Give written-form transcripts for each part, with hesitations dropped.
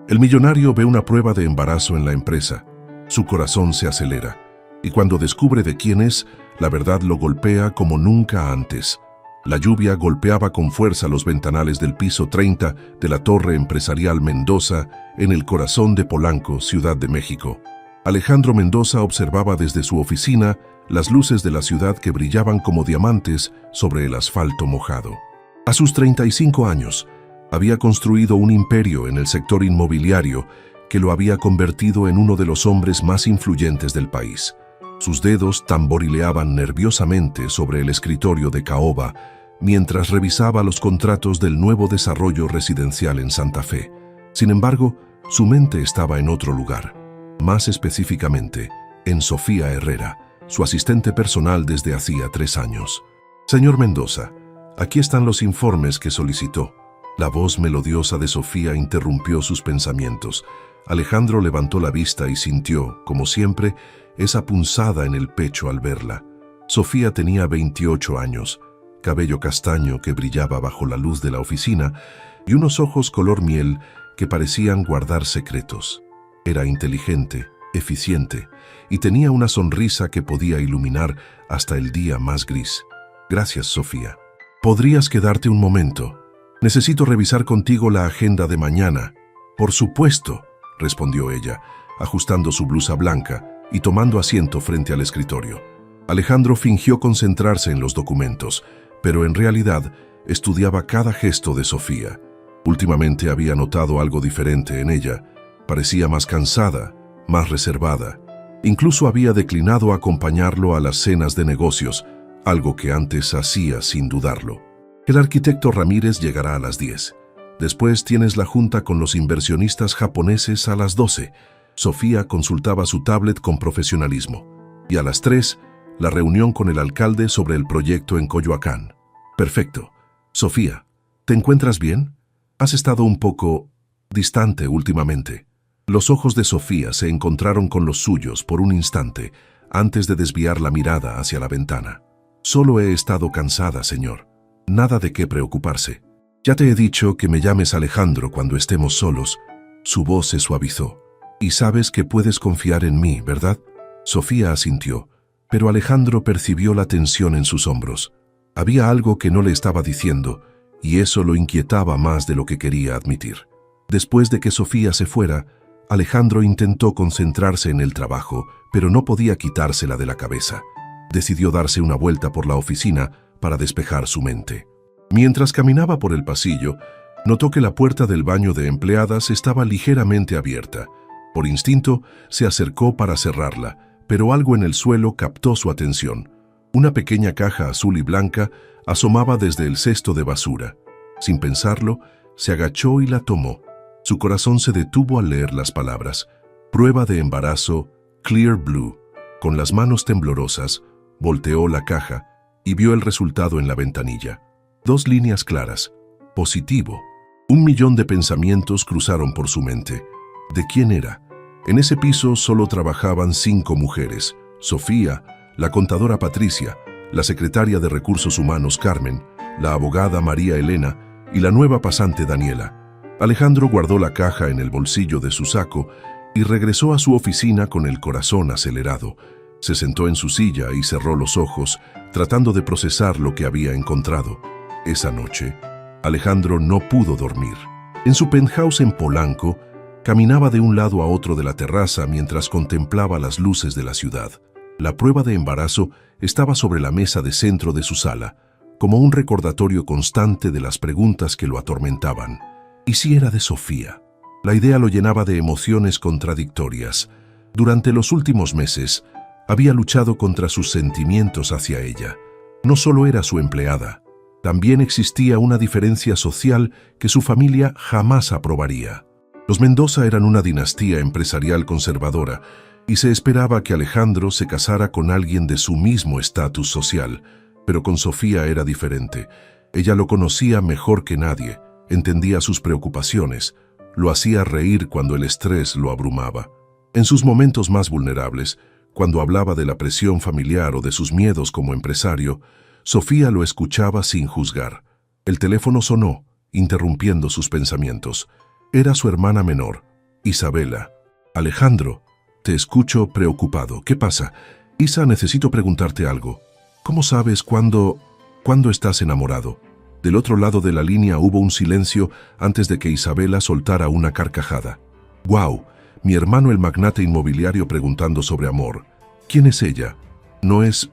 El millonario ve una prueba de embarazo en la empresa. Su corazón se acelera, y cuando descubre de quién es, la verdad lo golpea como nunca antes. La lluvia golpeaba con fuerza los ventanales del piso 30 de la Torre Empresarial Mendoza en el corazón de Polanco, Ciudad de México. Alejandro Mendoza observaba desde su oficina las luces de la ciudad que brillaban como diamantes sobre el asfalto mojado. A sus 35 años, había construido un imperio en el sector inmobiliario que lo había convertido en uno de los hombres más influyentes del país. Sus dedos tamborileaban nerviosamente sobre el escritorio de caoba mientras revisaba los contratos del nuevo desarrollo residencial en Santa Fe. Sin embargo, su mente estaba en otro lugar, más específicamente, en Sofía Herrera, su asistente personal desde hacía 3 años. «Señor Mendoza, aquí están los informes que solicitó». La voz melodiosa de Sofía interrumpió sus pensamientos. Alejandro levantó la vista y sintió, como siempre, esa punzada en el pecho al verla. Sofía tenía 28 años, cabello castaño que brillaba bajo la luz de la oficina y unos ojos color miel que parecían guardar secretos. Era inteligente, eficiente y tenía una sonrisa que podía iluminar hasta el día más gris. «Gracias, Sofía. ¿Podrías quedarte un momento? Necesito revisar contigo la agenda de mañana». «Por supuesto», respondió ella, ajustando su blusa blanca y tomando asiento frente al escritorio. Alejandro fingió concentrarse en los documentos, pero en realidad estudiaba cada gesto de Sofía. Últimamente había notado algo diferente en ella. Parecía más cansada, más reservada. Incluso había declinado acompañarlo a las cenas de negocios, algo que antes hacía sin dudarlo. «El arquitecto Ramírez llegará a las 10. Después tienes la junta con los inversionistas japoneses a las 12. Sofía consultaba su tablet con profesionalismo. «Y a las 3, la reunión con el alcalde sobre el proyecto en Coyoacán». «Perfecto. Sofía, ¿te encuentras bien? Has estado un poco distante últimamente». Los ojos de Sofía se encontraron con los suyos por un instante antes de desviar la mirada hacia la ventana. «Solo he estado cansada, señor. Nada de qué preocuparse. Ya te he dicho que me llames Alejandro cuando estemos solos». Su voz se suavizó. «Y sabes que puedes confiar en mí, ¿verdad?» Sofía asintió, pero Alejandro percibió la tensión en sus hombros. Había algo que no le estaba diciendo, y eso lo inquietaba más de lo que quería admitir. Después de que Sofía se fuera, Alejandro intentó concentrarse en el trabajo, pero no podía quitársela de la cabeza. Decidió darse una vuelta por la oficina para despejar su mente. Mientras caminaba por el pasillo, notó que la puerta del baño de empleadas estaba ligeramente abierta. Por instinto, se acercó para cerrarla, pero algo en el suelo captó su atención. Una pequeña caja azul y blanca asomaba desde el cesto de basura. Sin pensarlo, se agachó y la tomó. Su corazón se detuvo al leer las palabras: «Prueba de embarazo, Clear Blue». Con las manos temblorosas, volteó la caja y vio el resultado en la ventanilla. 2 líneas claras: positivo. 1.000.000 de pensamientos cruzaron por su mente. ¿De quién era? En ese piso solo trabajaban 5 mujeres: Sofía, la contadora Patricia, la secretaria de Recursos Humanos Carmen, la abogada María Elena y la nueva pasante Daniela. Alejandro guardó la caja en el bolsillo de su saco y regresó a su oficina con el corazón acelerado. Se sentó en su silla y cerró los ojos, tratando de procesar lo que había encontrado. Esa noche, Alejandro no pudo dormir. En su penthouse en Polanco, caminaba de un lado a otro de la terraza mientras contemplaba las luces de la ciudad. La prueba de embarazo estaba sobre la mesa de centro de su sala, como un recordatorio constante de las preguntas que lo atormentaban. ¿Y si era de Sofía? La idea lo llenaba de emociones contradictorias. Durante los últimos meses, había luchado contra sus sentimientos hacia ella. No solo era su empleada, también existía una diferencia social que su familia jamás aprobaría. Los Mendoza eran una dinastía empresarial conservadora y se esperaba que Alejandro se casara con alguien de su mismo estatus social, pero con Sofía era diferente. Ella lo conocía mejor que nadie, entendía sus preocupaciones, lo hacía reír cuando el estrés lo abrumaba. En sus momentos más vulnerables, cuando hablaba de la presión familiar o de sus miedos como empresario, Sofía lo escuchaba sin juzgar. El teléfono sonó, interrumpiendo sus pensamientos. Era su hermana menor, Isabela. Alejandro, te escucho preocupado. ¿Qué pasa? Isa, necesito preguntarte algo. ¿Cómo sabes cuándo estás enamorado? Del otro lado de la línea hubo un silencio antes de que Isabela soltara una carcajada. ¡Guau! Mi hermano el magnate inmobiliario preguntando sobre amor. ¿Quién es ella? No es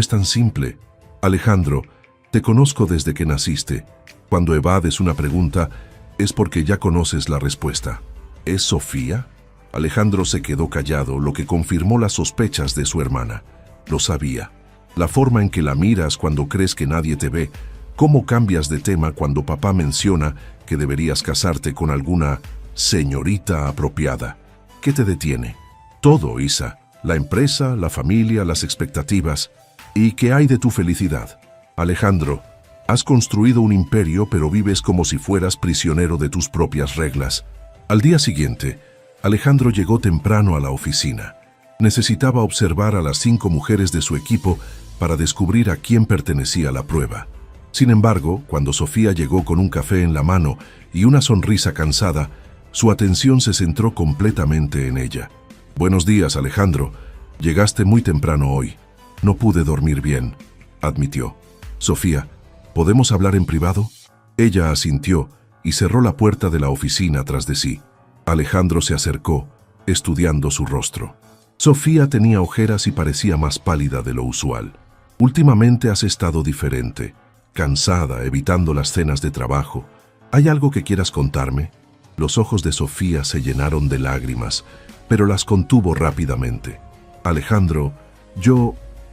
tan simple. Alejandro, te conozco desde que naciste. Cuando evades una pregunta es porque ya conoces la respuesta. ¿Es Sofía? Alejandro se quedó callado, lo que confirmó las sospechas de su hermana. Lo sabía. La forma en que la miras cuando crees que nadie te ve, cómo cambias de tema cuando papá menciona que deberías casarte con alguna señorita apropiada. ¿Qué te detiene? Todo, Isa. La empresa, la familia, las expectativas. ¿Y qué hay de tu felicidad? Alejandro, has construido un imperio, pero vives como si fueras prisionero de tus propias reglas. Al día siguiente, Alejandro llegó temprano a la oficina. Necesitaba observar a las 5 mujeres de su equipo para descubrir a quién pertenecía la prueba. Sin embargo, cuando Sofía llegó con un café en la mano y una sonrisa cansada, su atención se centró completamente en ella. «Buenos días, Alejandro. Llegaste muy temprano hoy. No pude dormir bien», admitió. «Sofía, ¿podemos hablar en privado?». Ella asintió y cerró la puerta de la oficina tras de sí. Alejandro se acercó, estudiando su rostro. Sofía tenía ojeras y parecía más pálida de lo usual. «Últimamente has estado diferente, cansada, evitando las cenas de trabajo. ¿Hay algo que quieras contarme?». Los ojos de Sofía se llenaron de lágrimas, pero las contuvo rápidamente. «Alejandro,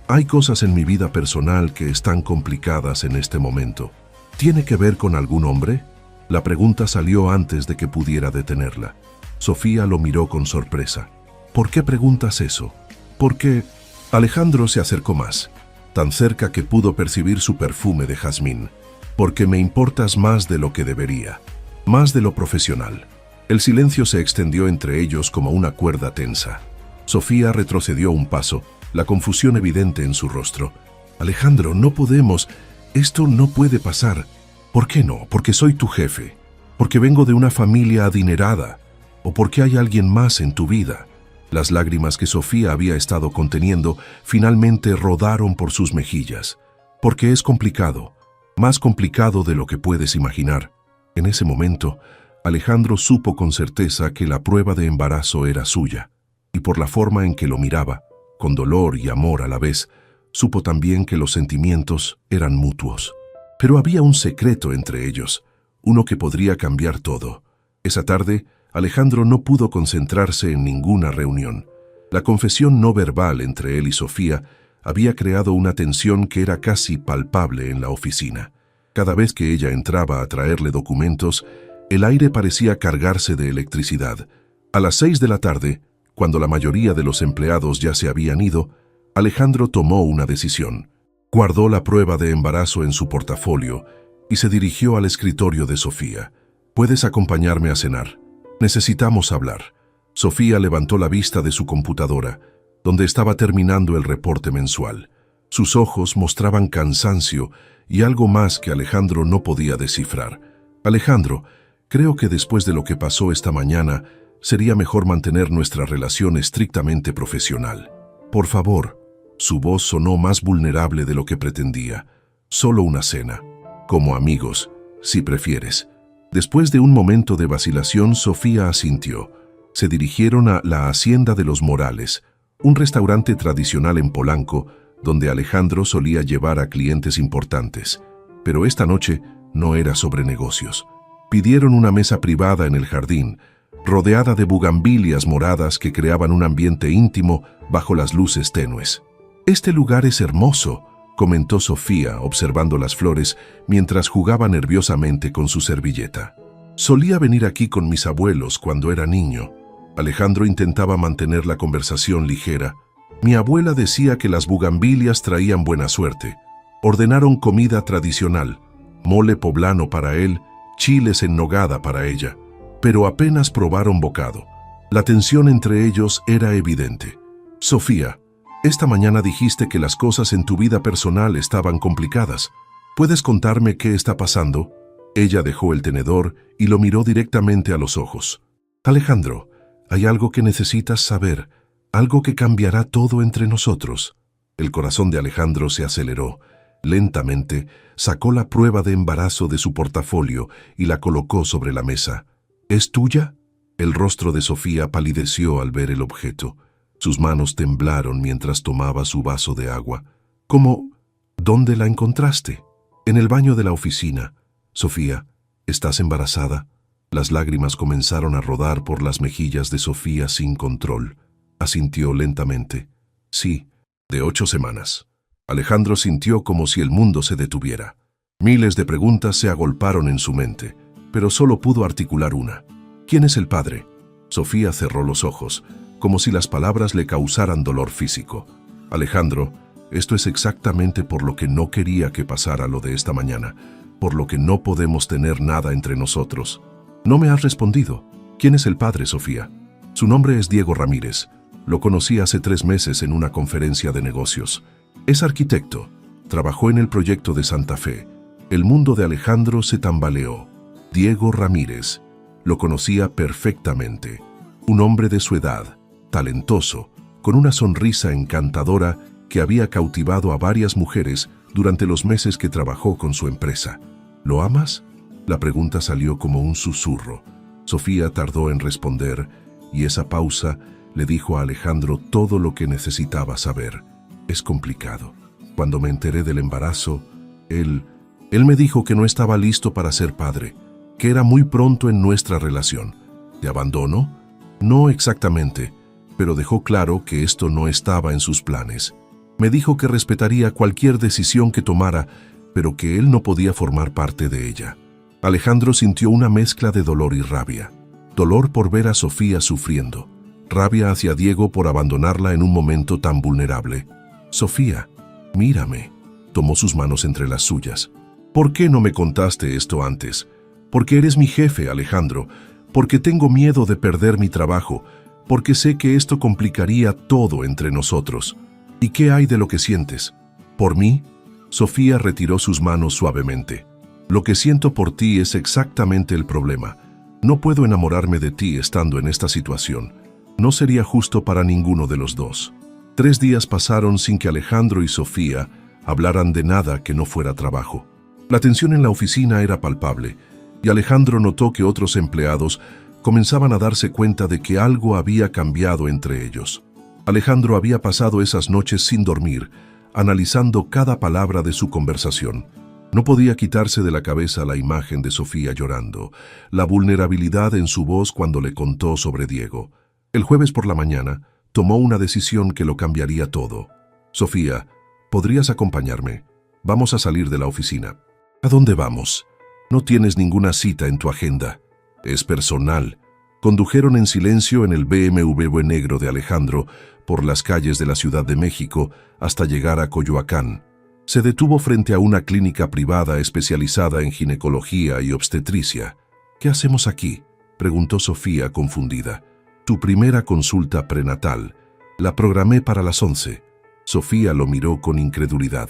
hay cosas en mi vida personal que están complicadas en este momento». «¿Tiene que ver con algún hombre?». La pregunta salió antes de que pudiera detenerla. Sofía lo miró con sorpresa. «¿Por qué preguntas eso?». «Porque…». Alejandro se acercó más, tan cerca que pudo percibir su perfume de jazmín. «Porque me importas más de lo que debería, más de lo profesional». El silencio se extendió entre ellos como una cuerda tensa. Sofía retrocedió un paso, la confusión evidente en su rostro. «Alejandro, no podemos. Esto no puede pasar». «¿Por qué no? Porque soy tu jefe. Porque vengo de una familia adinerada. O porque hay alguien más en tu vida». Las lágrimas que Sofía había estado conteniendo finalmente rodaron por sus mejillas. «Porque es complicado. Más complicado de lo que puedes imaginar». En ese momento, Alejandro supo con certeza que la prueba de embarazo era suya. Y por la forma en que lo miraba, con dolor y amor a la vez, supo también que los sentimientos eran mutuos. Pero había un secreto entre ellos, uno que podría cambiar todo. Esa tarde, Alejandro no pudo concentrarse en ninguna reunión. La confesión no verbal entre él y Sofía había creado una tensión que era casi palpable en la oficina. Cada vez que ella entraba a traerle documentos, el aire parecía cargarse de electricidad. A las 6 de la tarde, cuando la mayoría de los empleados ya se habían ido, Alejandro tomó una decisión. Guardó la prueba de embarazo en su portafolio y se dirigió al escritorio de Sofía. «¿Puedes acompañarme a cenar? Necesitamos hablar». Sofía levantó la vista de su computadora, donde estaba terminando el reporte mensual. Sus ojos mostraban cansancio y algo más que Alejandro no podía descifrar. «Alejandro, creo que después de lo que pasó esta mañana, sería mejor mantener nuestra relación estrictamente profesional. Por favor». Su voz sonó más vulnerable de lo que pretendía. «Solo una cena. Como amigos, si prefieres». Después de un momento de vacilación, Sofía asintió. Se dirigieron a la Hacienda de los Morales, un restaurante tradicional en Polanco, donde Alejandro solía llevar a clientes importantes. Pero esta noche no era sobre negocios. Pidieron una mesa privada en el jardín, rodeada de bugambilias moradas que creaban un ambiente íntimo bajo las luces tenues. «Este lugar es hermoso», comentó Sofía, observando las flores mientras jugaba nerviosamente con su servilleta. «Solía venir aquí con mis abuelos cuando era niño». Alejandro intentaba mantener la conversación ligera. «Mi abuela decía que las bugambilias traían buena suerte. Ordenaron comida tradicional, mole poblano para él, chiles en nogada para ella. Pero apenas probaron bocado. La tensión entre ellos era evidente. Sofía, esta mañana dijiste que las cosas en tu vida personal estaban complicadas. ¿Puedes contarme qué está pasando?». Ella dejó el tenedor y lo miró directamente a los ojos. «Alejandro, Hay algo que necesitas saber, algo que cambiará todo entre nosotros. El corazón de Alejandro se aceleró. Lentamente, sacó la prueba de embarazo de su portafolio y la colocó sobre la mesa. ¿Es tuya? El rostro de Sofía palideció al ver el objeto. Sus manos temblaron mientras tomaba su vaso de agua. ¿Cómo? ¿Dónde la encontraste? En el baño de la oficina. Sofía, ¿estás embarazada? Las lágrimas comenzaron a rodar por las mejillas de Sofía sin control. Asintió lentamente. Sí, de 8 semanas. Alejandro sintió como si el mundo se detuviera. Miles de preguntas se agolparon en su mente, pero solo pudo articular una. ¿Quién es el padre? Sofía cerró los ojos, como si las palabras le causaran dolor físico. Alejandro, esto es exactamente por lo que no quería que pasara lo de esta mañana, por lo que no podemos tener nada entre nosotros. No me has respondido. ¿Quién es el padre, Sofía? Su nombre es Diego Ramírez. Lo conocí hace 3 meses en una conferencia de negocios. Es arquitecto. Trabajó en el proyecto de Santa Fe. El mundo de Alejandro se tambaleó. Diego Ramírez. Lo conocía perfectamente. Un hombre de su edad, talentoso, con una sonrisa encantadora que había cautivado a varias mujeres durante los meses que trabajó con su empresa. ¿Lo amas? La pregunta salió como un susurro. Sofía tardó en responder, y esa pausa le dijo a Alejandro todo lo que necesitaba saber. Es complicado. Cuando me enteré del embarazo, él me dijo que no estaba listo para ser padre, que era muy pronto en nuestra relación. ¿Te abandonó? No exactamente, pero dejó claro que esto no estaba en sus planes. Me dijo que respetaría cualquier decisión que tomara, pero que él no podía formar parte de ella. Alejandro sintió una mezcla de dolor y rabia. Dolor por ver a Sofía sufriendo. Rabia hacia Diego por abandonarla en un momento tan vulnerable. Sofía, mírame. Tomó sus manos entre las suyas. ¿Por qué no me contaste esto antes? Porque eres mi jefe, Alejandro. Porque tengo miedo de perder mi trabajo. Porque sé que esto complicaría todo entre nosotros. ¿Y qué hay de lo que sientes? ¿Por mí? Sofía retiró sus manos suavemente. Lo que siento por ti es exactamente el problema. No puedo enamorarme de ti estando en esta situación. No sería justo para ninguno de los dos. 3 días pasaron sin que Alejandro y Sofía hablaran de nada que no fuera trabajo. La tensión en la oficina era palpable, y Alejandro notó que otros empleados comenzaban a darse cuenta de que algo había cambiado entre ellos. Alejandro había pasado esas noches sin dormir, analizando cada palabra de su conversación. No podía quitarse de la cabeza la imagen de Sofía llorando, la vulnerabilidad en su voz cuando le contó sobre Diego. El jueves por la mañana, tomó una decisión que lo cambiaría todo. Sofía, ¿podrías acompañarme? Vamos a salir de la oficina. ¿A dónde vamos? No tienes ninguna cita en tu agenda. Es personal. Condujeron en silencio en el BMW negro de Alejandro por las calles de la Ciudad de México hasta llegar a Coyoacán. Se detuvo frente a una clínica privada especializada en ginecología y obstetricia. ¿Qué hacemos aquí?, preguntó Sofía confundida. Tu primera consulta prenatal. La programé para las 11. Sofía lo miró con incredulidad.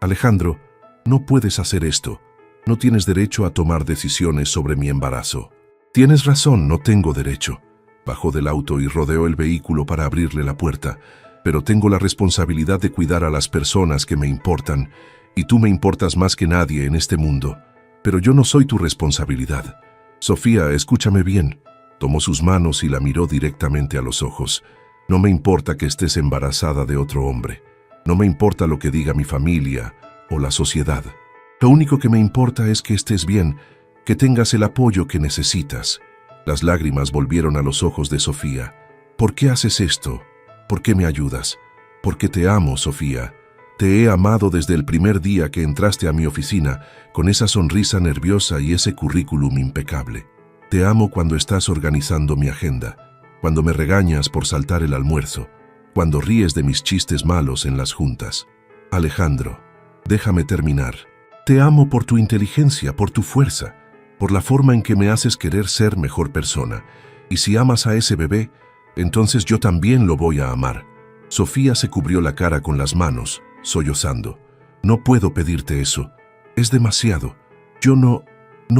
Alejandro, no puedes hacer esto. No tienes derecho a tomar decisiones sobre mi embarazo. Tienes razón, no tengo derecho. Bajó del auto y rodeó el vehículo para abrirle la puerta. Pero tengo la responsabilidad de cuidar a las personas que me importan, y tú me importas más que nadie en este mundo. Pero yo no soy tu responsabilidad. Sofía, escúchame bien. Tomó sus manos y la miró directamente a los ojos. No me importa que estés embarazada de otro hombre. No me importa lo que diga mi familia o la sociedad. Lo único que me importa es que estés bien, que tengas el apoyo que necesitas. Las lágrimas volvieron a los ojos de Sofía. ¿Por qué haces esto? ¿Por qué me ayudas? Porque te amo, Sofía. Te he amado desde el primer día que entraste a mi oficina, con esa sonrisa nerviosa y ese currículum impecable. Te amo cuando estás organizando mi agenda, cuando me regañas por saltar el almuerzo, cuando ríes de mis chistes malos en las juntas. Alejandro, déjame terminar. Te amo por tu inteligencia, por tu fuerza, por la forma en que me haces querer ser mejor persona. Y si amas a ese bebé, entonces yo también lo voy a amar. Sofía se cubrió la cara con las manos, sollozando. No puedo pedirte eso. Es demasiado. Yo no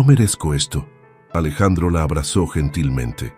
merezco esto. Alejandro la abrazó gentilmente.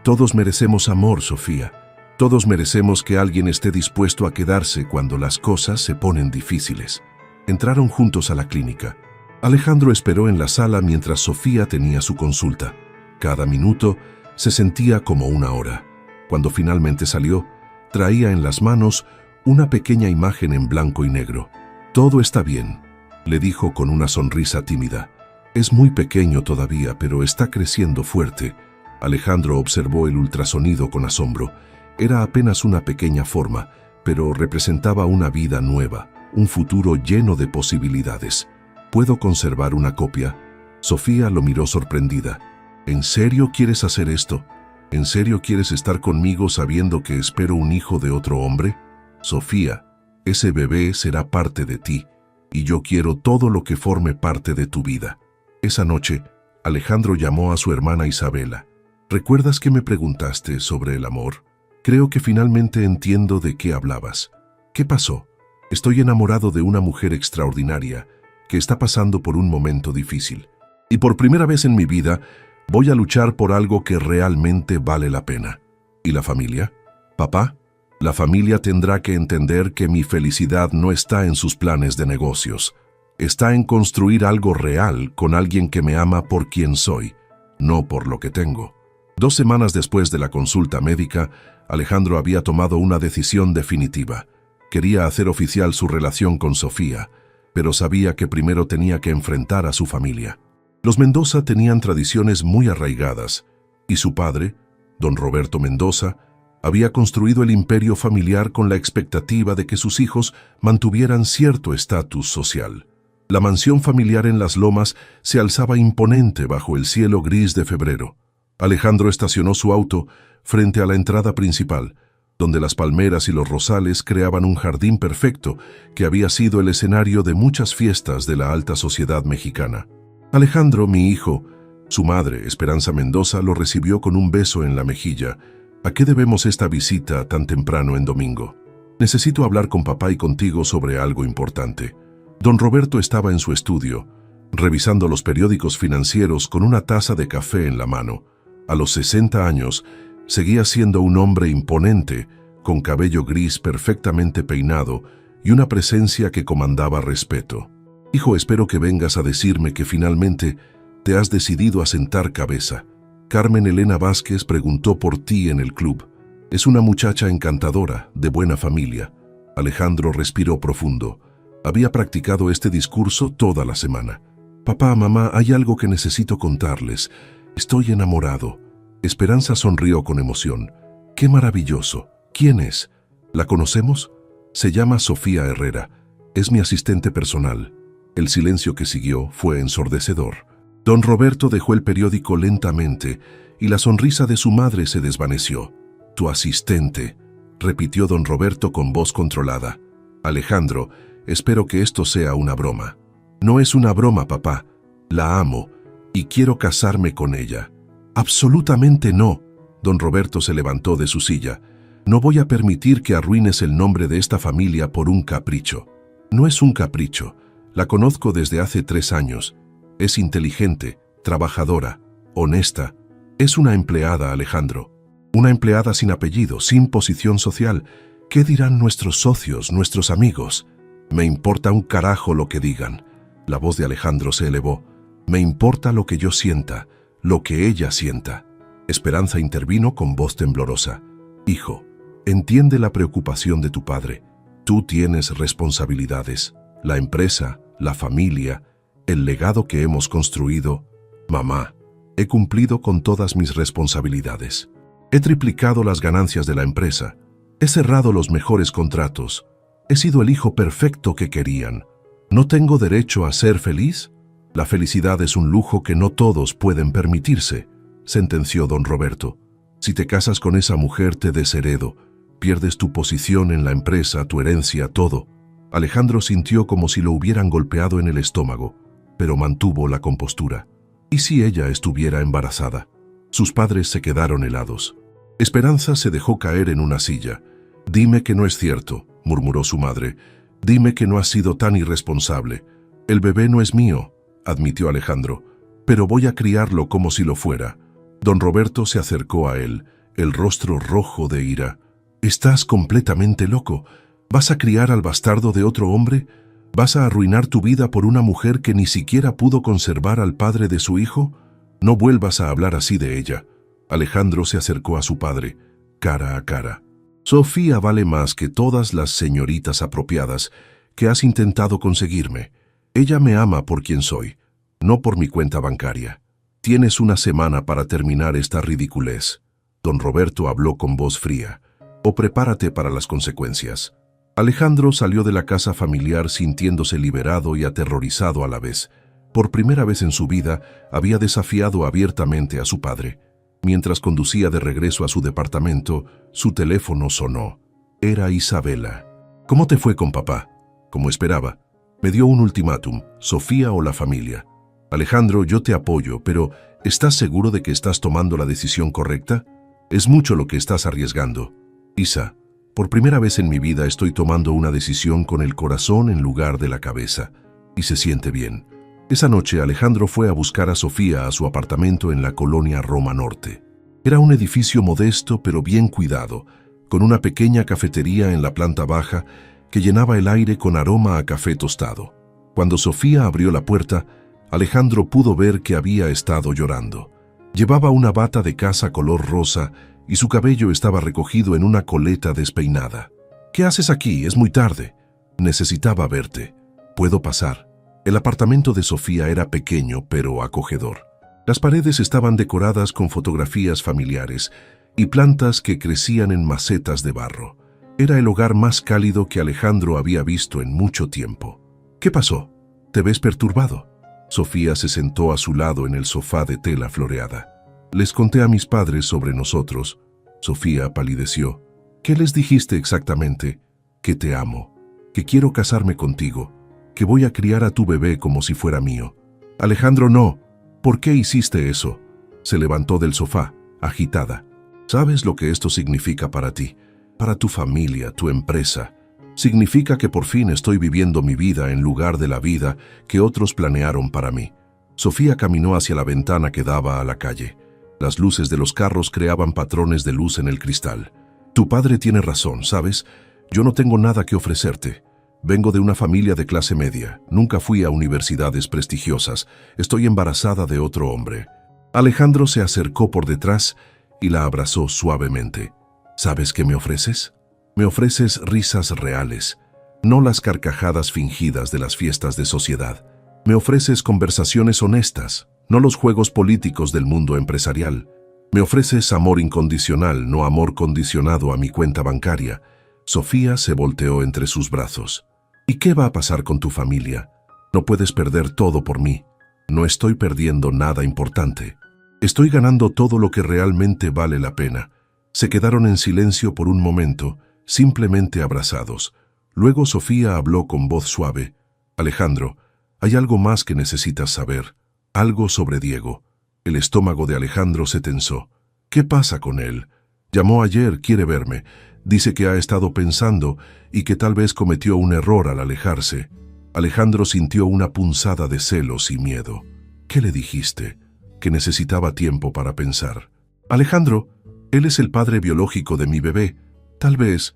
Todos merecemos amor, Sofía. Todos merecemos que alguien esté dispuesto a quedarse cuando las cosas se ponen difíciles. Entraron juntos a la clínica. Alejandro esperó en la sala mientras Sofía tenía su consulta. Cada minuto se sentía como una hora. Cuando finalmente salió, traía en las manos una pequeña imagen en blanco y negro. «Todo está bien», le dijo con una sonrisa tímida. «Es muy pequeño todavía, pero está creciendo fuerte». Alejandro observó el ultrasonido con asombro. Era apenas una pequeña forma, pero representaba una vida nueva, un futuro lleno de posibilidades. «¿Puedo conservar una copia?» Sofía lo miró sorprendida. «¿En serio quieres hacer esto? ¿En serio quieres estar conmigo sabiendo que espero un hijo de otro hombre? Sofía, ese bebé será parte de ti, y yo quiero todo lo que forme parte de tu vida». Esa noche, Alejandro llamó a su hermana Isabela. «¿Recuerdas que me preguntaste sobre el amor? Creo que finalmente entiendo de qué hablabas. ¿Qué pasó? Estoy enamorado de una mujer extraordinaria que está pasando por un momento difícil. Y por primera vez en mi vida, voy a luchar por algo que realmente vale la pena». ¿Y la familia? «Papá, la familia tendrá que entender que mi felicidad no está en sus planes de negocios. Está en construir algo real con alguien que me ama por quien soy, no por lo que tengo». 2 semanas después de la consulta médica, Alejandro había tomado una decisión definitiva. Quería hacer oficial su relación con Sofía, pero sabía que primero tenía que enfrentar a su familia. Los Mendoza tenían tradiciones muy arraigadas, y su padre, don Roberto Mendoza, había construido el imperio familiar con la expectativa de que sus hijos mantuvieran cierto estatus social. La mansión familiar en Las Lomas se alzaba imponente bajo el cielo gris de febrero. Alejandro estacionó su auto frente a la entrada principal, donde las palmeras y los rosales creaban un jardín perfecto que había sido el escenario de muchas fiestas de la alta sociedad mexicana. Alejandro, mi hijo, su madre, Esperanza Mendoza, lo recibió con un beso en la mejilla. «¿A qué debemos esta visita tan temprano en domingo? Necesito hablar con papá y contigo sobre algo importante». Don Roberto estaba en su estudio, revisando los periódicos financieros con una taza de café en la mano. A los 60 años, seguía siendo un hombre imponente, con cabello gris perfectamente peinado y una presencia que comandaba respeto. «Hijo, espero que vengas a decirme que finalmente te has decidido a sentar cabeza. Carmen Elena Vázquez preguntó por ti en el club. Es una muchacha encantadora, de buena familia». Alejandro respiró profundo. Había practicado este discurso toda la semana. «Papá, mamá, hay algo que necesito contarles. Estoy enamorado». Esperanza sonrió con emoción. «¡Qué maravilloso! ¿Quién es? ¿La conocemos?» «Se llama Sofía Herrera. Es mi asistente personal». El silencio que siguió fue ensordecedor. Don Roberto dejó el periódico lentamente y la sonrisa de su madre se desvaneció. «Tu asistente», repitió don Roberto con voz controlada. «Alejandro, espero que esto sea una broma». «No es una broma, papá. La amo y quiero casarme con ella». «Absolutamente no». Don Roberto se levantó de su silla. «No voy a permitir que arruines el nombre de esta familia por un capricho». «No es un capricho. La conozco desde hace 3 años. Es inteligente, trabajadora, honesta. Es una empleada, Alejandro. Una empleada sin apellido, sin posición social. ¿Qué dirán nuestros socios, nuestros amigos? Me importa un carajo lo que digan». La voz de Alejandro se elevó. «Me importa lo que yo sienta, lo que ella sienta». Esperanza intervino con voz temblorosa. «Hijo, entiende la preocupación de tu padre. Tú tienes responsabilidades. La empresa, la familia, el legado que hemos construido. Mamá, he cumplido con todas mis responsabilidades. He triplicado las ganancias de la empresa. He cerrado los mejores contratos. He sido el hijo perfecto que querían. ¿No tengo derecho a ser feliz? La felicidad es un lujo que no todos pueden permitirse», sentenció don Roberto. «Si te casas con esa mujer te desheredo. Pierdes tu posición en la empresa, tu herencia, todo». Alejandro sintió como si lo hubieran golpeado en el estómago, pero mantuvo la compostura. ¿Y si ella estuviera embarazada? Sus padres se quedaron helados. Esperanza se dejó caer en una silla. «Dime que no es cierto», murmuró su madre. «Dime que no has sido tan irresponsable». «El bebé no es mío», admitió Alejandro, «pero voy a criarlo como si lo fuera». Don Roberto se acercó a él. el rostro rojo de ira. «Estás completamente loco. ¿Vas a criar al bastardo de otro hombre? ¿Vas a arruinar tu vida por una mujer que ni siquiera pudo conservar al padre de su hijo? No vuelvas a hablar así de ella». Alejandro se acercó a su padre, cara a cara. «Sofía vale más que todas las señoritas apropiadas que has intentado conseguirme. Ella me ama por quien soy, no por mi cuenta bancaria. Tienes una semana para terminar esta ridiculez». Don Roberto habló con voz fría. «O prepárate para las consecuencias». Alejandro salió de la casa familiar sintiéndose liberado y aterrorizado a la vez. Por primera vez en su vida había desafiado abiertamente a su padre. Mientras conducía de regreso a su departamento, su teléfono sonó. Era Isabela. «¿Cómo te fue con papá?» «Como esperaba. Me dio un ultimátum, Sofía o la familia». «Alejandro, yo te apoyo, pero ¿estás seguro de que estás tomando la decisión correcta? Es mucho lo que estás arriesgando». «Isa, por primera vez en mi vida estoy tomando una decisión con el corazón en lugar de la cabeza, y se siente bien». Esa noche Alejandro fue a buscar a Sofía a su apartamento en la colonia Roma Norte. Era un edificio modesto pero bien cuidado, con una pequeña cafetería en la planta baja que llenaba el aire con aroma a café tostado. Cuando Sofía abrió la puerta, Alejandro pudo ver que había estado llorando. Llevaba una bata de casa color rosa y su cabello estaba recogido en una coleta despeinada. «¿Qué haces aquí? Es muy tarde». «Necesitaba verte. ¿Puedo pasar?» El apartamento de Sofía era pequeño pero acogedor. Las paredes estaban decoradas con fotografías familiares y plantas que crecían en macetas de barro. Era el hogar más cálido que Alejandro había visto en mucho tiempo. «¿Qué pasó? ¿Te ves perturbado?» Sofía se sentó a su lado en el sofá de tela floreada. «Les conté a mis padres sobre nosotros». Sofía palideció. «¿Qué les dijiste exactamente?» «Que te amo, que quiero casarme contigo, que voy a criar a tu bebé como si fuera mío». «Alejandro, no. ¿Por qué hiciste eso?» Se levantó del sofá, agitada. «¿Sabes lo que esto significa para ti? Para tu familia, tu empresa. Significa que por fin estoy viviendo mi vida en lugar de la vida que otros planearon para mí». Sofía caminó hacia la ventana que daba a la calle. Las luces de los carros creaban patrones de luz en el cristal. «Tu padre tiene razón, ¿sabes? Yo no tengo nada que ofrecerte. Vengo de una familia de clase media. Nunca fui a universidades prestigiosas. Estoy embarazada de otro hombre». Alejandro se acercó por detrás y la abrazó suavemente. «¿Sabes qué me ofreces? Me ofreces risas reales, no las carcajadas fingidas de las fiestas de sociedad. Me ofreces conversaciones honestas, no los juegos políticos del mundo empresarial. Me ofreces amor incondicional, no amor condicionado a mi cuenta bancaria». Sofía se volteó entre sus brazos. «¿Y qué va a pasar con tu familia? No puedes perder todo por mí. No estoy perdiendo nada importante. Estoy ganando todo lo que realmente vale la pena». Se quedaron en silencio por un momento, simplemente abrazados. Luego Sofía habló con voz suave. «Alejandro, hay algo más que necesitas saber. Algo sobre Diego». El estómago de Alejandro se tensó. «¿Qué pasa con él? Llamó ayer, quiere verme. Dice que ha estado pensando y que tal vez cometió un error al alejarse». Alejandro sintió una punzada de celos y miedo. «¿Qué le dijiste?» «Que necesitaba tiempo para pensar». «Alejandro, él es el padre biológico de mi bebé. Tal vez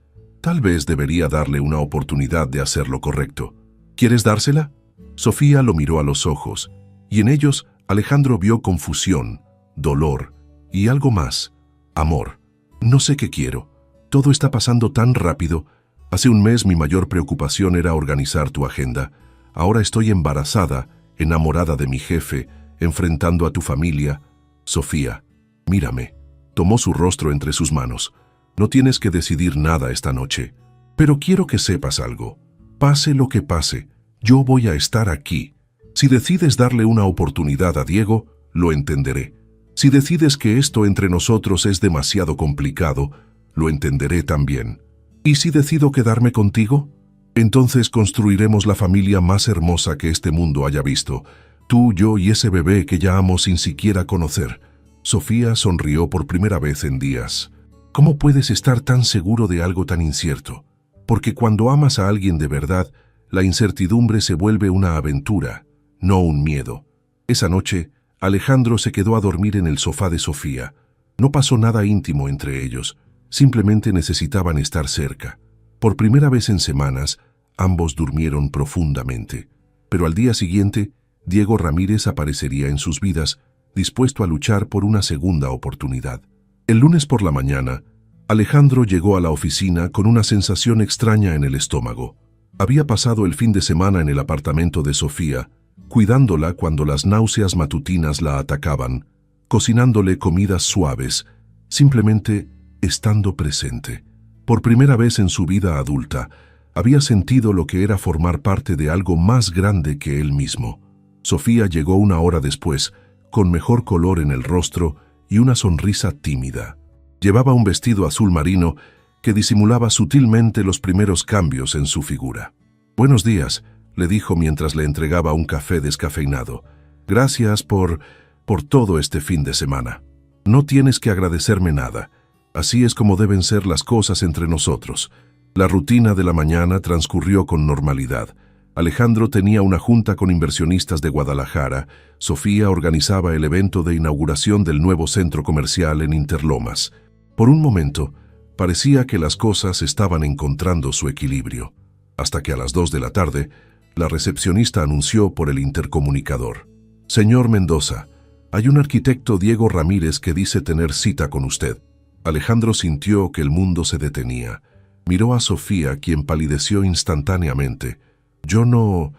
debería darle una oportunidad de hacer lo correcto. ¿Quieres dársela?» Sofía lo miró a los ojos, y en ellos Alejandro vio confusión, dolor y algo más, amor. «No sé qué quiero. Todo está pasando tan rápido. Hace un mes mi mayor preocupación era organizar tu agenda. Ahora estoy embarazada, enamorada de mi jefe, enfrentando a tu familia. Sofía, mírame». Tomó su rostro entre sus manos. «No tienes que decidir nada esta noche, pero quiero que sepas algo. Pase lo que pase, yo voy a estar aquí. Si decides darle una oportunidad a Diego, lo entenderé. Si decides que esto entre nosotros es demasiado complicado, lo entenderé también. ¿Y si decido quedarme contigo? Entonces construiremos la familia más hermosa que este mundo haya visto. Tú, yo y ese bebé que ya amo sin siquiera conocer». Sofía sonrió por primera vez en días. «¿Cómo puedes estar tan seguro de algo tan incierto? Porque cuando amas a alguien de verdad, la incertidumbre se vuelve una aventura, no un miedo». Esa noche, Alejandro se quedó a dormir en el sofá de Sofía. No pasó nada íntimo entre ellos, simplemente necesitaban estar cerca. Por primera vez en semanas, ambos durmieron profundamente. Pero al día siguiente, Diego Ramírez aparecería en sus vidas, dispuesto a luchar por una segunda oportunidad. El lunes por la mañana, Alejandro llegó a la oficina con una sensación extraña en el estómago. Había pasado el fin de semana en el apartamento de Sofía, cuidándola cuando las náuseas matutinas la atacaban, cocinándole comidas suaves, simplemente estando presente. Por primera vez en su vida adulta, había sentido lo que era formar parte de algo más grande que él mismo. Sofía llegó una hora después, con mejor color en el rostro y una sonrisa tímida. Llevaba un vestido azul marino que disimulaba sutilmente los primeros cambios en su figura. «Buenos días», le dijo mientras le entregaba un café descafeinado. «Gracias por todo este fin de semana. No tienes que agradecerme nada. Así es como deben ser las cosas entre nosotros». La rutina de la mañana transcurrió con normalidad. Alejandro tenía una junta con inversionistas de Guadalajara. Sofía organizaba el evento de inauguración del nuevo centro comercial en Interlomas. Por un momento, parecía que las cosas estaban encontrando su equilibrio, hasta que a las 2 de la tarde, la recepcionista anunció por el intercomunicador: «Señor Mendoza, hay un arquitecto, Diego Ramírez, que dice tener cita con usted». Alejandro sintió que el mundo se detenía. Miró a Sofía, quien palideció instantáneamente. «Yo no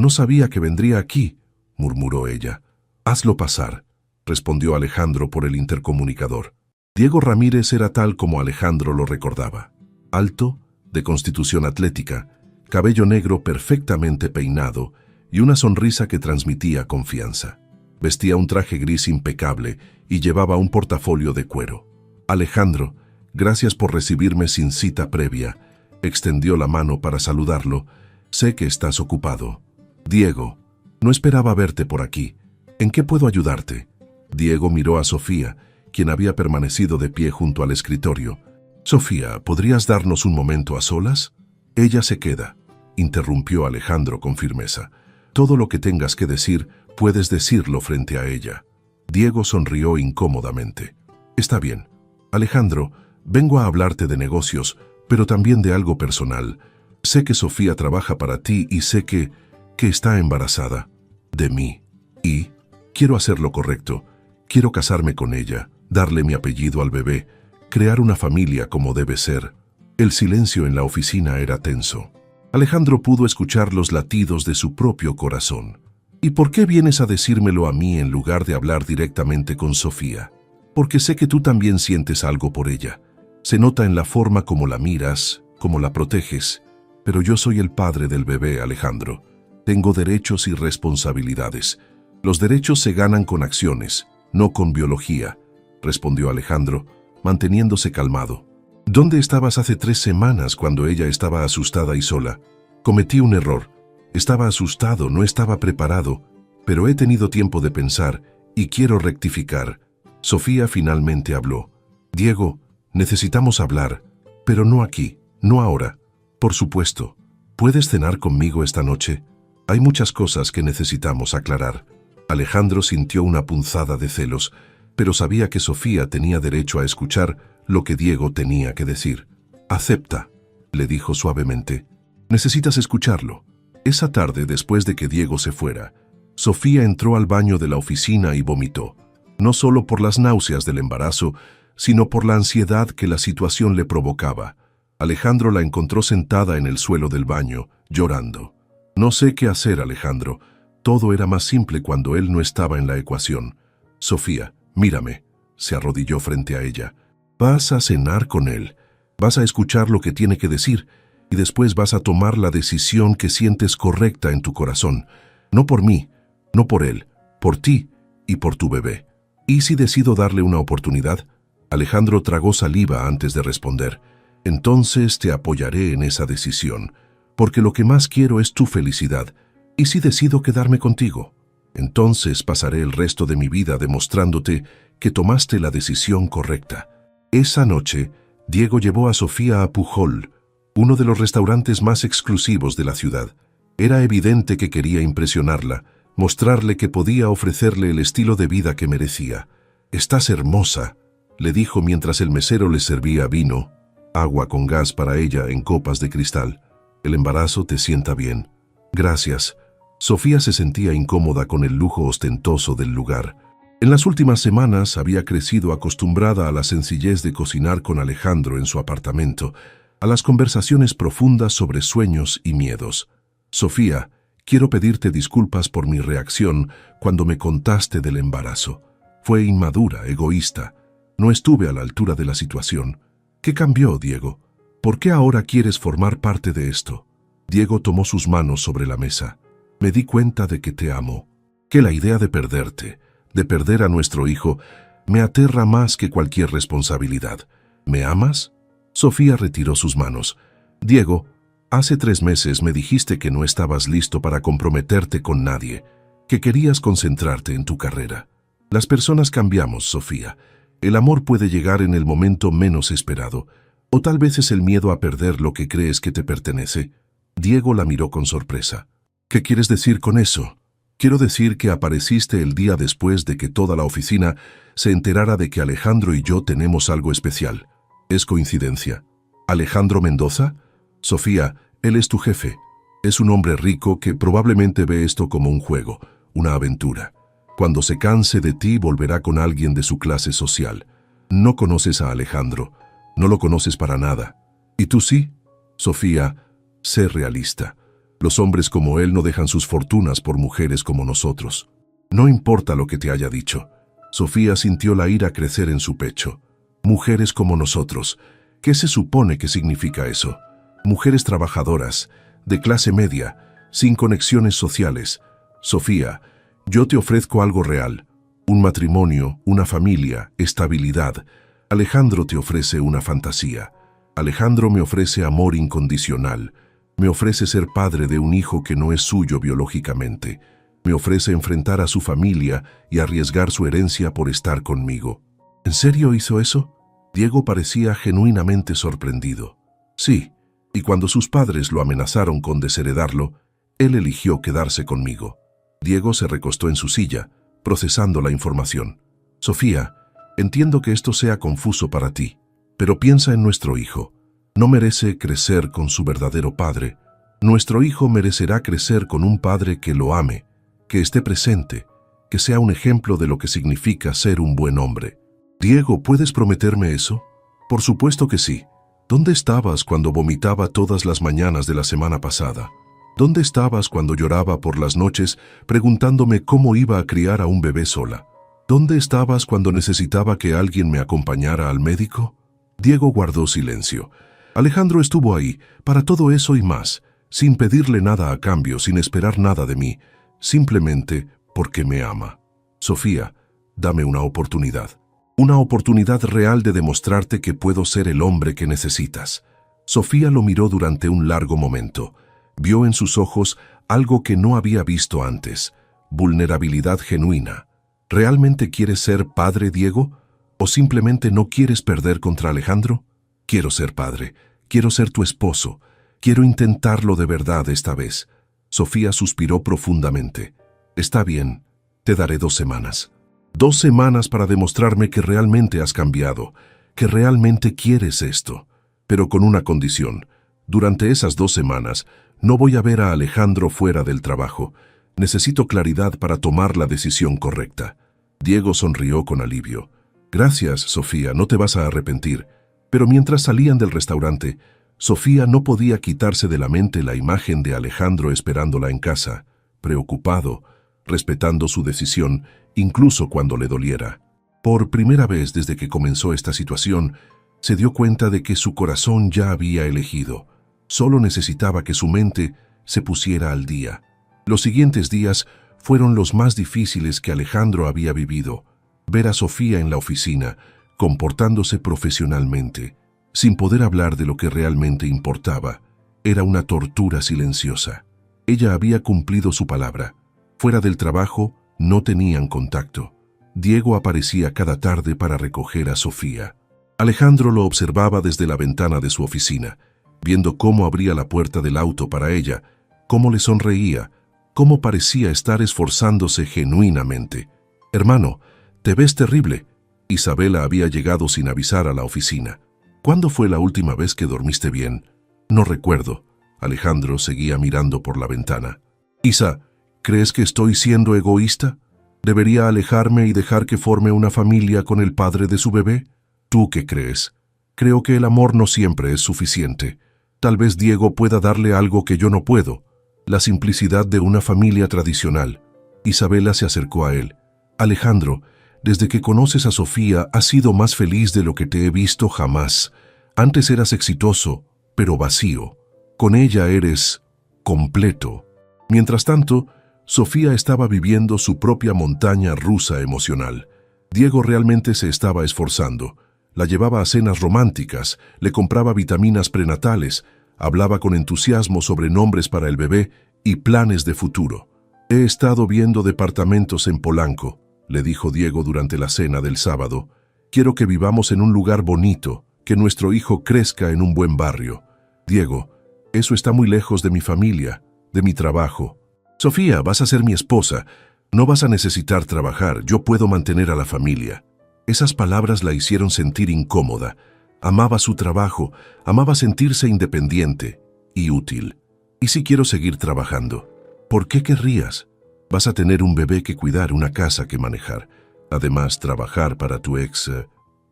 sabía que vendría aquí», murmuró ella. «Hazlo pasar», respondió Alejandro por el intercomunicador. Diego Ramírez era tal como Alejandro lo recordaba. Alto, de constitución atlética, cabello negro perfectamente peinado y una sonrisa que transmitía confianza. Vestía un traje gris impecable y llevaba un portafolio de cuero. «Alejandro, gracias por recibirme sin cita previa», extendió la mano para saludarlo. «Sé que estás ocupado». «Diego, no esperaba verte por aquí. ¿En qué puedo ayudarte?». Diego miró a Sofía, quien había permanecido de pie junto al escritorio. «Sofía, ¿podrías darnos un momento a solas?». «Ella se queda», interrumpió Alejandro con firmeza. «Todo lo que tengas que decir, puedes decirlo frente a ella». Diego sonrió incómodamente. «Está bien. Alejandro, vengo a hablarte de negocios, pero también de algo personal. Sé que Sofía trabaja para ti y sé que está embarazada de mí. Y quiero hacer lo correcto. Quiero casarme con ella, darle mi apellido al bebé, crear una familia como debe ser». El silencio en la oficina era tenso. Alejandro pudo escuchar los latidos de su propio corazón. «¿Y por qué vienes a decírmelo a mí en lugar de hablar directamente con Sofía?». «Porque sé que tú también sientes algo por ella. Se nota en la forma como la miras, como la proteges. Pero yo soy el padre del bebé, Alejandro. Tengo derechos y responsabilidades. Los derechos se ganan con acciones, no con biología», respondió Alejandro, manteniéndose calmado. «¿Dónde estabas hace 3 semanas cuando ella estaba asustada y sola? Cometí un error. Estaba asustado, no estaba preparado, pero he tenido tiempo de pensar y quiero rectificar». Sofía finalmente habló. «Diego, necesitamos hablar, pero no aquí, no ahora. Por supuesto, ¿puedes cenar conmigo esta noche? Hay muchas cosas que necesitamos aclarar». Alejandro sintió una punzada de celos, pero sabía que Sofía tenía derecho a escuchar lo que Diego tenía que decir. «Acepta», le dijo suavemente. «Necesitas escucharlo». Esa tarde, después de que Diego se fuera, Sofía entró al baño de la oficina y vomitó, no solo por las náuseas del embarazo, sino por la ansiedad que la situación le provocaba. Alejandro la encontró sentada en el suelo del baño, llorando. «No sé qué hacer, Alejandro. Todo era más simple cuando él no estaba en la ecuación». «Sofía, mírame», se arrodilló frente a ella. «Vas a cenar con él. Vas a escuchar lo que tiene que decir y después vas a tomar la decisión que sientes correcta en tu corazón. No por mí, no por él, por ti y por tu bebé». «¿Y si decido darle una oportunidad?». Alejandro tragó saliva antes de responder. «Entonces te apoyaré en esa decisión, porque lo que más quiero es tu felicidad. ¿Y si decido quedarme contigo? Entonces pasaré el resto de mi vida demostrándote que tomaste la decisión correcta». Esa noche, Diego llevó a Sofía a Pujol, uno de los restaurantes más exclusivos de la ciudad. Era evidente que quería impresionarla, mostrarle que podía ofrecerle el estilo de vida que merecía. «Estás hermosa», le dijo mientras el mesero le servía vino, agua con gas para ella en copas de cristal. El embarazo te sienta bien. Gracias. Sofía se sentía incómoda con el lujo ostentoso del lugar. En las últimas semanas había crecido acostumbrada a la sencillez de cocinar con Alejandro en su apartamento, a las conversaciones profundas sobre sueños y miedos. Sofía, quiero pedirte disculpas por mi reacción cuando me contaste del embarazo. Fue inmadura, egoísta. No estuve a la altura de la situación. ¿Qué cambió, Diego? ¿Por qué ahora quieres formar parte de esto? Diego tomó sus manos sobre la mesa. Me di cuenta de que te amo, que la idea de perderte, de perder a nuestro hijo, me aterra más que cualquier responsabilidad. ¿Me amas? Sofía retiró sus manos. Diego, hace 3 meses me dijiste que no estabas listo para comprometerte con nadie, que querías concentrarte en tu carrera. Las personas cambiamos, Sofía. El amor puede llegar en el momento menos esperado, o tal vez es el miedo a perder lo que crees que te pertenece. Diego la miró con sorpresa. ¿Qué quieres decir con eso? Quiero decir que apareciste el día después de que toda la oficina se enterara de que Alejandro y yo tenemos algo especial. ¿Es coincidencia? ¿Alejandro Mendoza? Sofía, él es tu jefe. Es un hombre rico que probablemente ve esto como un juego, una aventura. Cuando se canse de ti volverá con alguien de su clase social. No conoces a Alejandro, no lo conoces para nada. ¿Y tú sí? Sofía, sé realista. Los hombres como él no dejan sus fortunas por mujeres como nosotros. No importa lo que te haya dicho. Sofía sintió la ira crecer en su pecho. Mujeres como nosotros. ¿Qué se supone que significa eso? Mujeres trabajadoras, de clase media, sin conexiones sociales. Sofía, yo te ofrezco algo real. Un matrimonio, una familia, estabilidad. Alejandro te ofrece una fantasía. Alejandro me ofrece amor incondicional. Me ofrece ser padre de un hijo que no es suyo biológicamente. Me ofrece enfrentar a su familia y arriesgar su herencia por estar conmigo. ¿En serio hizo eso? Diego parecía genuinamente sorprendido. Sí, y cuando sus padres lo amenazaron con desheredarlo, él eligió quedarse conmigo. Diego se recostó en su silla, procesando la información. Sofía, entiendo que esto sea confuso para ti, pero piensa en nuestro hijo. No merece crecer con su verdadero padre. Nuestro hijo merecerá crecer con un padre que lo ame, que esté presente, que sea un ejemplo de lo que significa ser un buen hombre. Diego, ¿puedes prometerme eso? Por supuesto que sí. ¿Dónde estabas cuando vomitaba todas las mañanas de la semana pasada? ¿Dónde estabas cuando lloraba por las noches preguntándome cómo iba a criar a un bebé sola? ¿Dónde estabas cuando necesitaba que alguien me acompañara al médico? Diego guardó silencio. Alejandro estuvo ahí, para todo eso y más, sin pedirle nada a cambio, sin esperar nada de mí, simplemente porque me ama. Sofía, dame una oportunidad real de demostrarte que puedo ser el hombre que necesitas. Sofía lo miró durante un largo momento. Vio en sus ojos algo que no había visto antes, vulnerabilidad genuina. ¿Realmente quieres ser padre, Diego? ¿O simplemente no quieres perder contra Alejandro? Quiero ser padre, quiero ser tu esposo, quiero intentarlo de verdad esta vez. Sofía suspiró profundamente. Está bien, te daré 2 semanas. 2 semanas para demostrarme que realmente has cambiado, que realmente quieres esto. Pero con una condición. Durante esas 2 semanas, no voy a ver a Alejandro fuera del trabajo. Necesito claridad para tomar la decisión correcta. Diego sonrió con alivio. Gracias, Sofía, no te vas a arrepentir. Pero mientras salían del restaurante, Sofía no podía quitarse de la mente la imagen de Alejandro esperándola en casa, preocupado, respetando su decisión, incluso cuando le doliera. Por primera vez desde que comenzó esta situación, se dio cuenta de que su corazón ya había elegido. Solo necesitaba que su mente se pusiera al día. Los siguientes días fueron los más difíciles que Alejandro había vivido. Ver a Sofía en la oficina, comportándose profesionalmente, sin poder hablar de lo que realmente importaba, era una tortura silenciosa. Ella había cumplido su palabra. Fuera del trabajo, no tenían contacto. Diego aparecía cada tarde para recoger a Sofía. Alejandro lo observaba desde la ventana de su oficina, viendo cómo abría la puerta del auto para ella, cómo le sonreía, cómo parecía estar esforzándose genuinamente. «Hermano, te ves terrible. Isabela había llegado sin avisar a la oficina. ¿Cuándo fue la última vez que dormiste bien? No recuerdo. Alejandro seguía mirando por la ventana. Isa, ¿crees que estoy siendo egoísta? ¿Debería alejarme y dejar que forme una familia con el padre de su bebé? ¿Tú qué crees? Creo que el amor no siempre es suficiente. Tal vez Diego pueda darle algo que yo no puedo. La simplicidad de una familia tradicional. Isabela se acercó a él. Alejandro, desde que conoces a Sofía, has sido más feliz de lo que te he visto jamás. Antes eras exitoso, pero vacío. Con ella eres completo. Mientras tanto, Sofía estaba viviendo su propia montaña rusa emocional. Diego realmente se estaba esforzando. La llevaba a cenas románticas, le compraba vitaminas prenatales, hablaba con entusiasmo sobre nombres para el bebé y planes de futuro. He estado viendo departamentos en Polanco, le dijo Diego durante la cena del sábado. Quiero que vivamos en un lugar bonito, que nuestro hijo crezca en un buen barrio. Diego, eso está muy lejos de mi familia, de mi trabajo. Sofía, vas a ser mi esposa. No vas a necesitar trabajar, yo puedo mantener a la familia. Esas palabras la hicieron sentir incómoda. Amaba su trabajo, amaba sentirse independiente y útil. ¿Y si quiero seguir trabajando? ¿Por qué querrías? Vas a tener un bebé que cuidar, una casa que manejar. Además, trabajar para tu ex...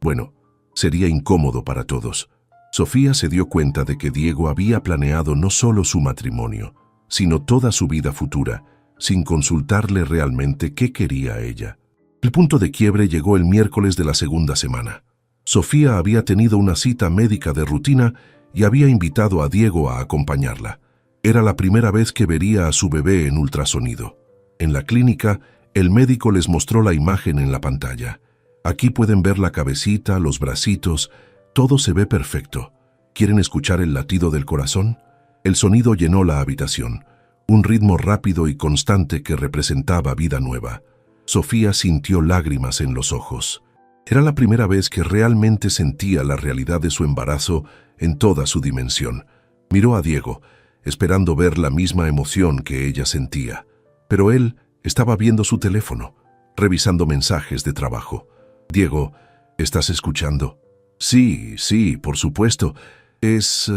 bueno, sería incómodo para todos. Sofía se dio cuenta de que Diego había planeado no solo su matrimonio, sino toda su vida futura, sin consultarle realmente qué quería ella. El punto de quiebre llegó el miércoles de la segunda semana. Sofía había tenido una cita médica de rutina y había invitado a Diego a acompañarla. Era la primera vez que vería a su bebé en ultrasonido. En la clínica, el médico les mostró la imagen en la pantalla. Aquí pueden ver la cabecita, los bracitos, todo se ve perfecto. ¿Quieren escuchar el latido del corazón? El sonido llenó la habitación, un ritmo rápido y constante que representaba vida nueva. Sofía sintió lágrimas en los ojos. Era la primera vez que realmente sentía la realidad de su embarazo en toda su dimensión. Miró a Diego, esperando ver la misma emoción que ella sentía. Pero él estaba viendo su teléfono, revisando mensajes de trabajo. Diego, ¿estás escuchando? Sí, por supuesto. Es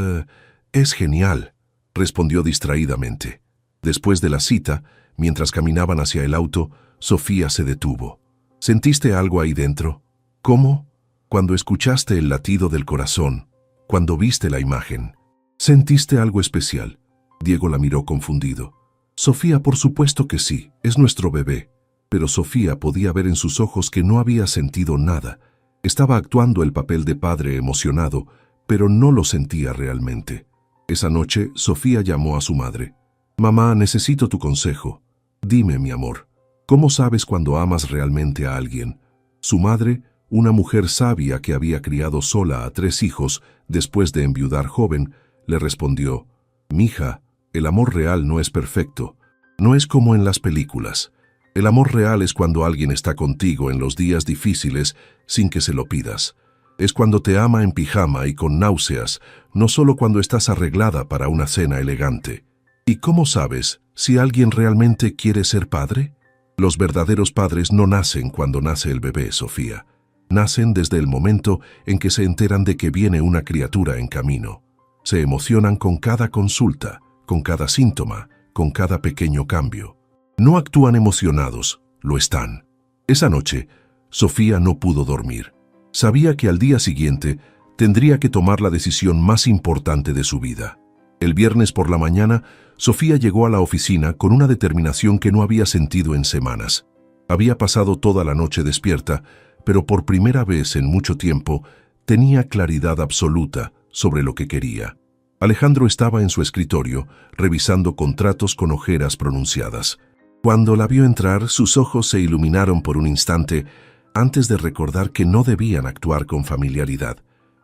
genial, respondió distraídamente. Después de la cita, mientras caminaban hacia el auto, Sofía se detuvo. ¿Sentiste algo ahí dentro? ¿Cómo? Cuando escuchaste el latido del corazón, cuando viste la imagen. ¿Sentiste algo especial? Diego la miró confundido. Sofía, por supuesto que sí, es nuestro bebé. Pero Sofía podía ver en sus ojos que no había sentido nada. Estaba actuando el papel de padre emocionado, pero no lo sentía realmente. Esa noche, Sofía llamó a su madre. Mamá, necesito tu consejo. Dime, mi amor, ¿cómo sabes cuando amas realmente a alguien? Su madre, una mujer sabia que había criado sola a 3 hijos después de enviudar joven, le respondió, «Mija, el amor real no es perfecto. No es como en las películas. El amor real es cuando alguien está contigo en los días difíciles sin que se lo pidas. Es cuando te ama en pijama y con náuseas, no solo cuando estás arreglada para una cena elegante. ¿Y cómo sabes si alguien realmente quiere ser padre? Los verdaderos padres no nacen cuando nace el bebé, Sofía. Nacen desde el momento en que se enteran de que viene una criatura en camino. Se emocionan con cada consulta, con cada síntoma, con cada pequeño cambio. No actúan emocionados, lo están. Esa noche, Sofía no pudo dormir. Sabía que al día siguiente tendría que tomar la decisión más importante de su vida. El viernes por la mañana, Sofía llegó a la oficina con una determinación que no había sentido en semanas. Había pasado toda la noche despierta, pero por primera vez en mucho tiempo tenía claridad absoluta sobre lo que quería. Alejandro estaba en su escritorio, revisando contratos con ojeras pronunciadas. Cuando la vio entrar, sus ojos se iluminaron por un instante antes de recordar que no debían actuar con familiaridad.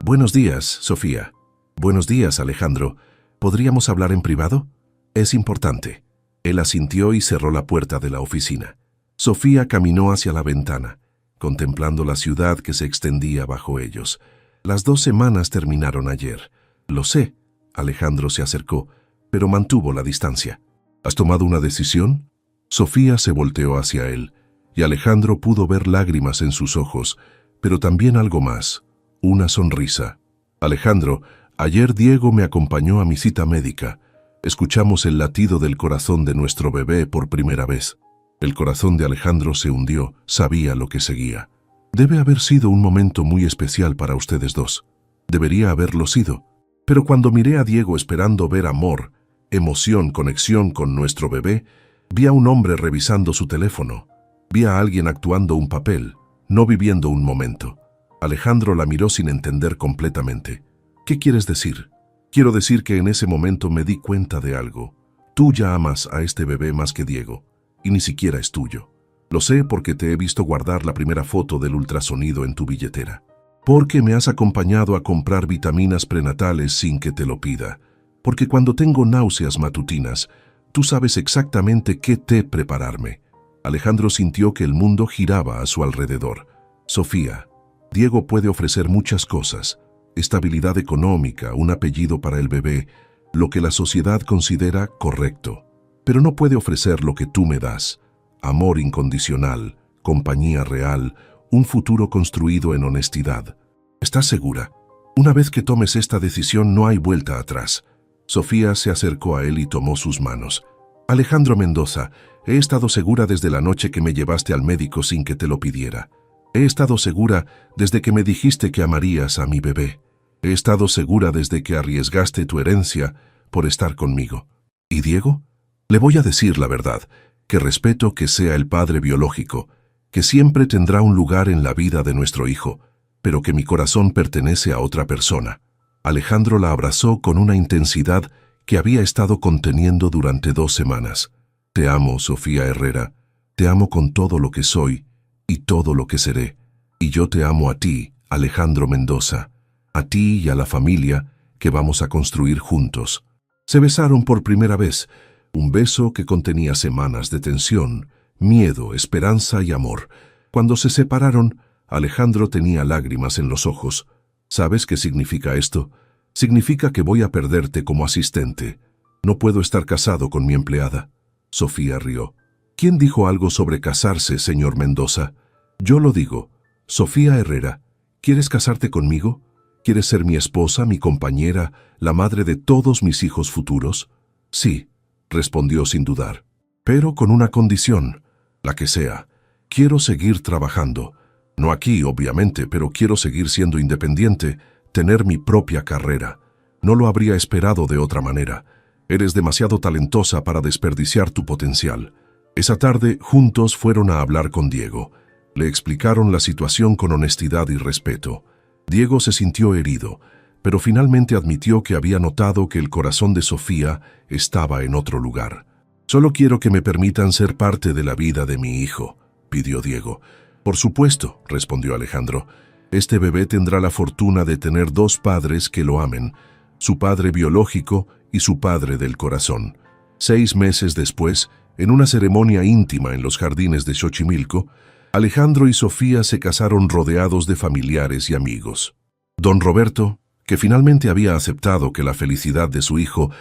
«Buenos días, Sofía». «Buenos días, Alejandro. ¿Podríamos hablar en privado?» «Es importante». Él asintió y cerró la puerta de la oficina. Sofía caminó hacia la ventana, contemplando la ciudad que se extendía bajo ellos. Las 2 semanas terminaron ayer. «Lo sé». Alejandro se acercó, pero mantuvo la distancia. «¿Has tomado una decisión?» Sofía se volteó hacia él, y Alejandro pudo ver lágrimas en sus ojos, pero también algo más, una sonrisa. Alejandro, ayer Diego me acompañó a mi cita médica. Escuchamos el latido del corazón de nuestro bebé por primera vez. El corazón de Alejandro se hundió, sabía lo que seguía. Debe haber sido un momento muy especial para ustedes dos. Debería haberlo sido. Pero cuando miré a Diego esperando ver amor, emoción, conexión con nuestro bebé, vi a un hombre revisando su teléfono. Vi a alguien actuando un papel, no viviendo un momento. Alejandro la miró sin entender completamente. ¿Qué quieres decir? Quiero decir que en ese momento me di cuenta de algo. Tú ya amas a este bebé más que Diego, y ni siquiera es tuyo. Lo sé porque te he visto guardar la primera foto del ultrasonido en tu billetera. Porque me has acompañado a comprar vitaminas prenatales sin que te lo pida. Porque cuando tengo náuseas matutinas, tú sabes exactamente qué té prepararme. Alejandro sintió que el mundo giraba a su alrededor. Sofía, Diego puede ofrecer muchas cosas. Estabilidad económica, un apellido para el bebé, lo que la sociedad considera correcto. Pero no puede ofrecer lo que tú me das. Amor incondicional, compañía real, un futuro construido en honestidad. ¿Estás segura? Una vez que tomes esta decisión no hay vuelta atrás. Sofía se acercó a él y tomó sus manos. Alejandro Mendoza, he estado segura desde la noche que me llevaste al médico sin que te lo pidiera. He estado segura desde que me dijiste que amarías a mi bebé. He estado segura desde que arriesgaste tu herencia por estar conmigo. ¿Y Diego? Le voy a decir la verdad, que respeto que sea el padre biológico, que siempre tendrá un lugar en la vida de nuestro hijo, pero que mi corazón pertenece a otra persona. Alejandro la abrazó con una intensidad que había estado conteniendo durante 2 semanas. Te amo, Sofía Herrera, te amo con todo lo que soy y todo lo que seré. Y yo te amo a ti, Alejandro Mendoza, a ti y a la familia que vamos a construir juntos. Se besaron por primera vez, un beso que contenía semanas de tensión, miedo, esperanza y amor. Cuando se separaron, Alejandro tenía lágrimas en los ojos. ¿Sabes qué significa esto? Significa que voy a perderte como asistente. No puedo estar casado con mi empleada. Sofía rió. ¿Quién dijo algo sobre casarse, señor Mendoza? Yo lo digo. Sofía Herrera, ¿quieres casarte conmigo? ¿Quieres ser mi esposa, mi compañera, la madre de todos mis hijos futuros? Sí, respondió sin dudar. Pero con una condición, la que sea. Quiero seguir trabajando. No aquí, obviamente, pero quiero seguir siendo independiente, tener mi propia carrera. No lo habría esperado de otra manera. Eres demasiado talentosa para desperdiciar tu potencial. Esa tarde, juntos fueron a hablar con Diego. Le explicaron la situación con honestidad y respeto. Diego se sintió herido, pero finalmente admitió que había notado que el corazón de Sofía estaba en otro lugar. Solo quiero que me permitan ser parte de la vida de mi hijo, pidió Diego. Por supuesto, respondió Alejandro. Este bebé tendrá la fortuna de tener 2 padres que lo amen, su padre biológico y su padre del corazón. 6 meses después, en una ceremonia íntima en los jardines de Xochimilco, Alejandro y Sofía se casaron rodeados de familiares y amigos. Don Roberto, que finalmente había aceptado que la felicidad de su hijo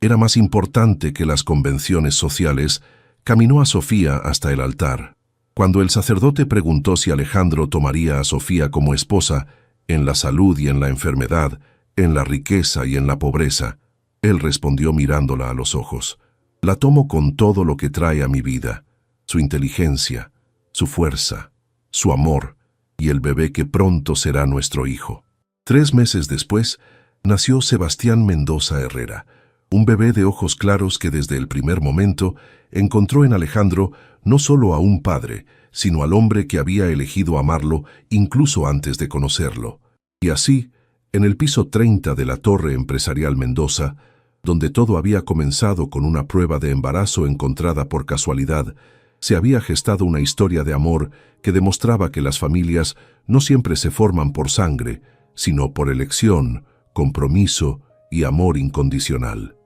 era más importante que las convenciones sociales, caminó a Sofía hasta el altar. Cuando el sacerdote preguntó si Alejandro tomaría a Sofía como esposa, en la salud y en la enfermedad, en la riqueza y en la pobreza, él respondió mirándola a los ojos. La tomo con todo lo que trae a mi vida, su inteligencia, su fuerza, su amor y el bebé que pronto será nuestro hijo. 3 meses después, nació Sebastián Mendoza Herrera, un bebé de ojos claros que desde el primer momento encontró en Alejandro no solo a un padre, sino al hombre que había elegido amarlo incluso antes de conocerlo. Y así, en el piso 30 de la Torre Empresarial Mendoza, donde todo había comenzado con una prueba de embarazo encontrada por casualidad, se había gestado una historia de amor que demostraba que las familias no siempre se forman por sangre, sino por elección, compromiso y amor incondicional.